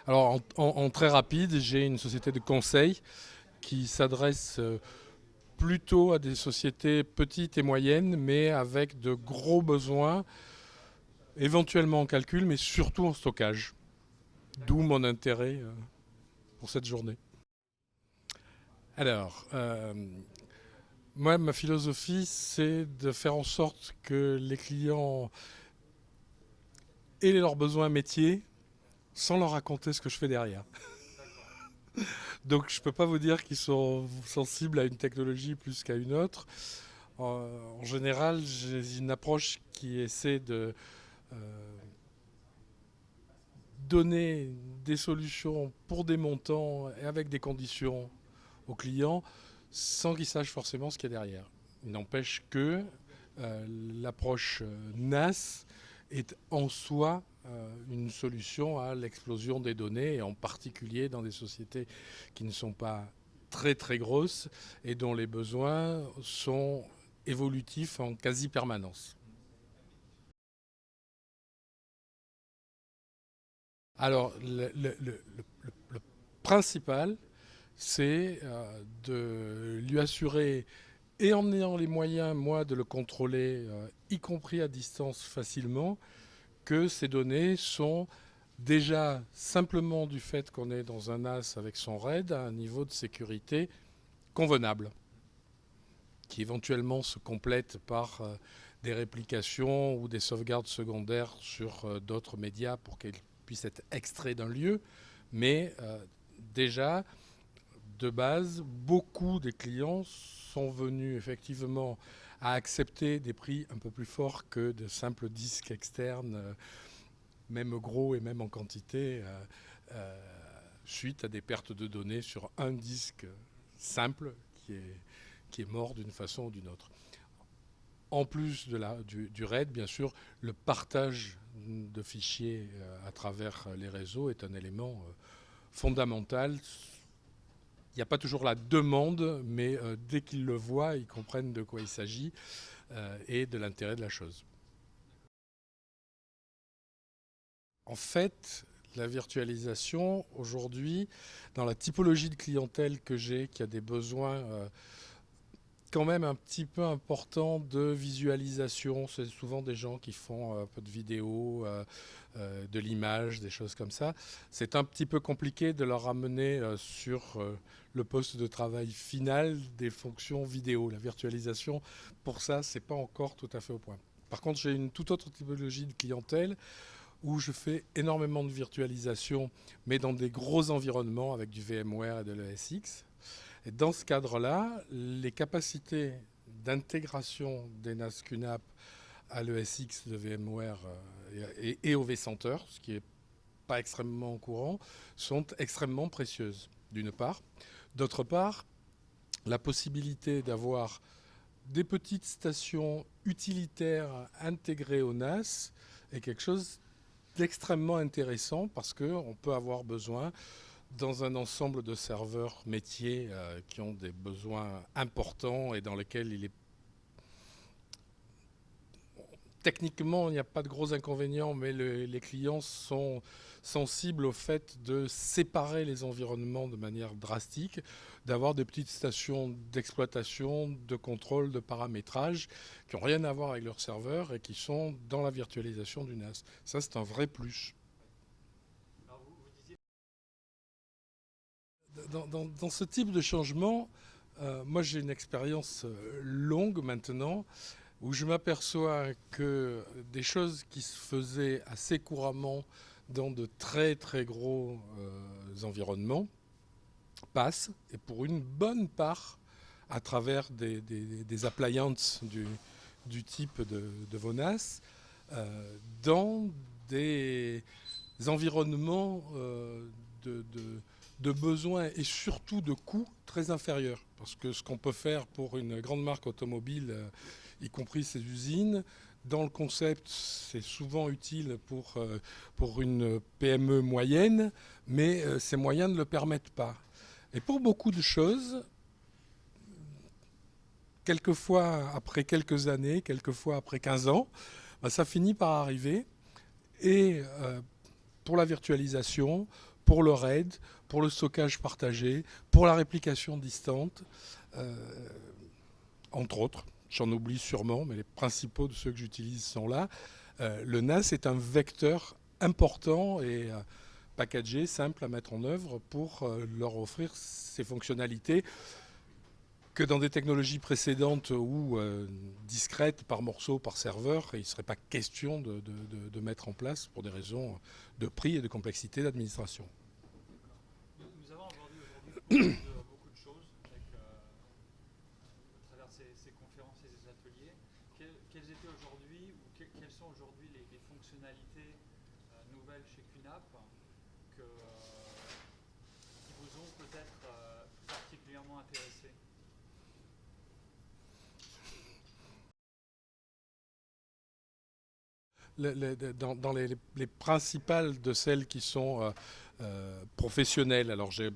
Alors, en très rapide, j'ai une société de conseil qui s'adresse plutôt à des sociétés petites et moyennes, mais avec de gros besoins, éventuellement en calcul, mais surtout en stockage. D'où mon intérêt pour cette journée. Alors, moi, ma philosophie, c'est de faire en sorte que les clients aient leurs besoins métiers sans leur raconter ce que je fais derrière. Donc je ne peux pas vous dire qu'ils sont sensibles à une technologie plus qu'à une autre. En général, j'ai une approche qui essaie de donner des solutions pour des montants et avec des conditions aux clients sans qu'ils sachent forcément ce qu'il y a derrière. Il n'empêche que l'approche NAS est en soi une solution à l'explosion des données, et en particulier dans des sociétés qui ne sont pas très très grosses et dont les besoins sont évolutifs en quasi-permanence. Alors, le principal, c'est de lui assurer, et en ayant les moyens, moi, de le contrôler, y compris à distance facilement, que ces données sont déjà, simplement du fait qu'on est dans un NAS avec son RAID, à un niveau de sécurité convenable, qui éventuellement se complète par des réplications ou des sauvegardes secondaires sur d'autres médias pour qu'elles puissent être extraits d'un lieu. Mais déjà, de base, beaucoup des clients sont venus effectivement à accepter des prix un peu plus forts que de simples disques externes, même gros et même en quantité, suite à des pertes de données sur un disque simple qui est mort d'une façon ou d'une autre. En plus du RAID, bien sûr, le partage de fichiers à travers les réseaux est un élément fondamental. Il n'y a pas toujours la demande, mais dès qu'ils le voient, ils comprennent de quoi il s'agit et de l'intérêt de la chose. En fait, la virtualisation, aujourd'hui, dans la typologie de clientèle que j'ai, qui a des besoins quand même un petit peu importants de visualisation, c'est souvent des gens qui font un peu de vidéo, de l'image, des choses comme ça. C'est un petit peu compliqué de leur amener sur le poste de travail final des fonctions vidéo. La virtualisation, pour ça, c'est pas encore tout à fait au point. Par contre, j'ai une toute autre typologie de clientèle où je fais énormément de virtualisation, mais dans des gros environnements avec du VMware et de l'ESX. Et dans ce cadre-là, les capacités d'intégration des NAS QNAP à l'ESX de VMware et au vCenter, ce qui n'est pas extrêmement courant, sont extrêmement précieuses, d'une part. D'autre part, la possibilité d'avoir des petites stations utilitaires intégrées au NAS est quelque chose d'extrêmement intéressant parce qu'on peut avoir besoin, dans un ensemble de serveurs métiers qui ont des besoins importants et dans lesquels il est techniquement, il n'y a pas de gros inconvénients, mais les clients sont sensibles au fait de séparer les environnements de manière drastique, d'avoir des petites stations d'exploitation, de contrôle, de paramétrage qui n'ont rien à voir avec leur serveur et qui sont dans la virtualisation du NAS. Ça, c'est un vrai plus. Dans ce type de changement, moi j'ai une expérience longue maintenant où je m'aperçois que des choses qui se faisaient assez couramment dans de très très gros environnements passent, et pour une bonne part à travers des appliances du type de Vonas, dans des environnements de besoins et surtout de coûts très inférieurs. Parce que ce qu'on peut faire pour une grande marque automobile, y compris ses usines, dans le concept, c'est souvent utile pour une PME moyenne, mais ces moyens ne le permettent pas. Et pour beaucoup de choses, quelquefois après quelques années, quelquefois après 15 ans, ça finit par arriver. Et pour la virtualisation, pour le RAID, pour le stockage partagé, pour la réplication distante, entre autres. J'en oublie sûrement, mais les principaux de ceux que j'utilise sont là. Le NAS est un vecteur important et packagé, simple à mettre en œuvre pour leur offrir ces fonctionnalités que dans des technologies précédentes ou discrètes par morceau, par serveur, il ne serait pas question de mettre en place pour des raisons de prix et de complexité d'administration. Nous avons aujourd'hui beaucoup de choses avec, à travers ces conférences et ces ateliers. Quelles étaient aujourd'hui ou quelles sont aujourd'hui les fonctionnalités nouvelles chez QNAP qui vous ont peut-être particulièrement intéressé? Dans les principales de celles qui sont professionnelles, alors je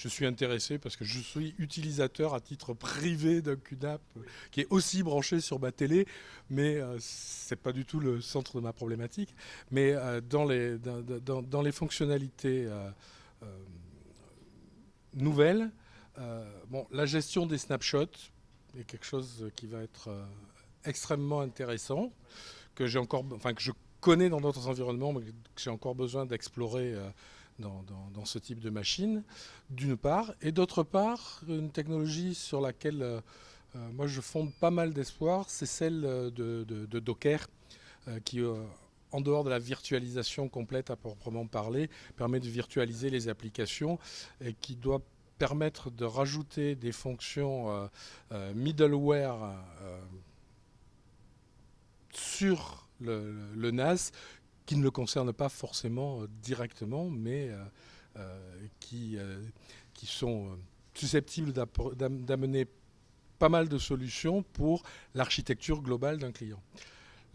suis intéressé parce que je suis utilisateur à titre privé d'un QNAP qui est aussi branché sur ma télé, mais c'est pas du tout le centre de ma problématique. Mais dans les fonctionnalités nouvelles, bon, la gestion des snapshots est quelque chose qui va être extrêmement intéressant, que j'ai encore, enfin que je connais dans d'autres environnements, mais que j'ai encore besoin d'explorer dans ce type de machine, d'une part, et d'autre part, une technologie sur laquelle moi je fonde pas mal d'espoir, c'est celle de Docker, qui, en dehors de la virtualisation complète à proprement parler, permet de virtualiser les applications et qui doit permettre de rajouter des fonctions middleware sur le NAS qui ne le concerne pas forcément directement, mais qui sont susceptibles d'amener pas mal de solutions pour l'architecture globale d'un client.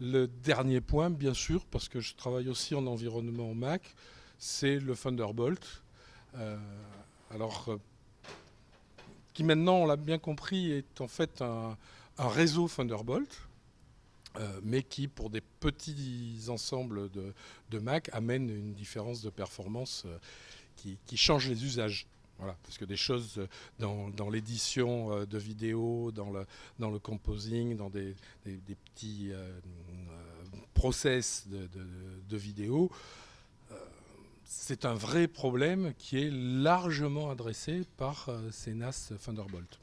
Le dernier point, bien sûr, parce que je travaille aussi en environnement Mac, c'est le Thunderbolt. Alors, qui maintenant, on l'a bien compris, est en fait un réseau Thunderbolt, mais qui, pour des petits ensembles de Mac, amène une différence de performance qui change les usages. Voilà, parce que des choses dans l'édition de vidéos, dans le composing, dans des petits process de vidéo, c'est un vrai problème qui est largement adressé par ces NAS Thunderbolt.